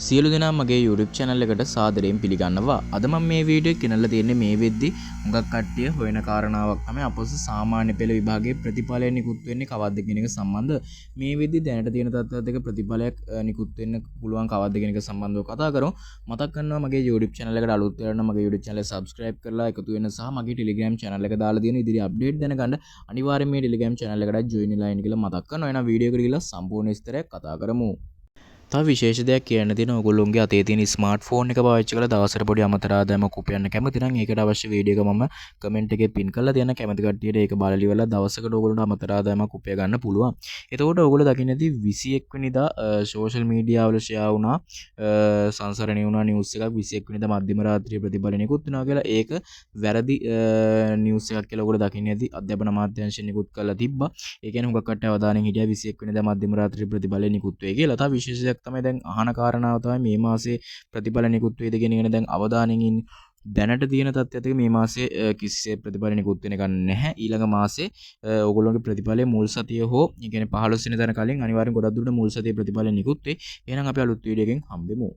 සියලු දෙනා මගේ YouTube channel එකට සාදරයෙන් පිළිගන්නවා. අද මම මේ වීඩියෝ එක ගෙනල්ලා තියෙන්නේ මේ වෙද්දි හුඟක් කට්ටිය හොයන කාරණාවක් තමයි අපොස සාමාන්‍ය පෙළ විභාගයේ ප්‍රතිඵලය නිකුත් වෙන්නේ කවද්ද කියන එක සම්බන්ධ. මේ වෙද්දි දැනට තියෙන තත්ත්වات එක ප්‍රතිඵලයක් නිකුත් වෙන්න පුළුවන් කවද්ද කියන එක සම්බන්ධව කතා කරමු. මතක් කරනවා මගේ YouTube channel එකට අලුත් වෙලා නම් මගේ YouTube channel එක subscribe කරලා එකතු වෙන්න සහ මගේ Telegram channel එක දාලා තියෙන ඉදිරි update දැනගන්න අනිවාර්යයෙන් මේ Telegram channel එකට join වෙලා ඉන්න කියලා මතක් කරනවා. එහෙනම් වීඩියෝ එකට ගිහලා සම්පූර්ණ විස්තරයක් කතා කරමු. තව විශේෂ දෙයක් කියන්න තියෙන ඔයගොල්ලෝගේ අතේ තියෙන ස්මාර්ට් ෆෝන් එක පාවිච්චි කරලා දවසට පොඩි අමතර ආදායමක් උපයන්න කැමති නම් ඒකට අවශ්‍ය වීඩියෝ එක මම කමෙන්ට් එකේ පින් කරලා තියන්න කැමති කට්ටියට ඒක බලලා ඉවරලා දවසකට ඔයගොල්ලන්ට අමතර ආදායමක් උපය ගන්න පුළුවන්. එතකොට ඔයගොල්ලෝ දකින්නදී 21 වෙනිදා සෝෂල් මීඩියා වල ෂෙයා වුණා සංසරණය වුණා නිවුස් එකක් 21 වෙනිදා මධ්‍යම රාත්‍රියේ ප්‍රතිඵල නිකුත් වෙනවා කියලා. ඒක වැරදි නිවුස් එකක් කියලා ඔයගොල්ලෝ දකින්නදී අධ්‍යාපන අමාත්‍යාංශයෙන් නිකුත් කරලා තිබ්බා. ඒ කියන්නේ හුඟක් කට්ටිය අවධානයෙන් හිටියා 21 වෙනිදා මධ්‍යම රාත්‍රියේ ප්‍රතිඵල නිකුත් වෙයි කියලා. තව විශේෂයක් තමයි දැන් අහන කාරණාව තමයි මේ මාසේ ප්‍රතිඵල නිකුත් වේද කියන එක දැන් අවධානයෙන් ඉන්නේ. දැනට තියෙන තත්ත්වයට මේ මාසේ කිසිසේ ප්‍රතිඵල නිකුත් වෙන එක නැහැ. ඊළඟ මාසේ ඕගොල්ලෝගේ ප්‍රතිඵලය මුල් සතිය හෝ ඒ කියන්නේ 15 වෙනිදා කලින් අනිවාර්යෙන් ගොඩක් දුරට මුල් සතියේ ප්‍රතිඵල නිකුත් වෙයි. එහෙනම් අපි අලුත් වීඩියෝ එකකින් හම්බෙමු.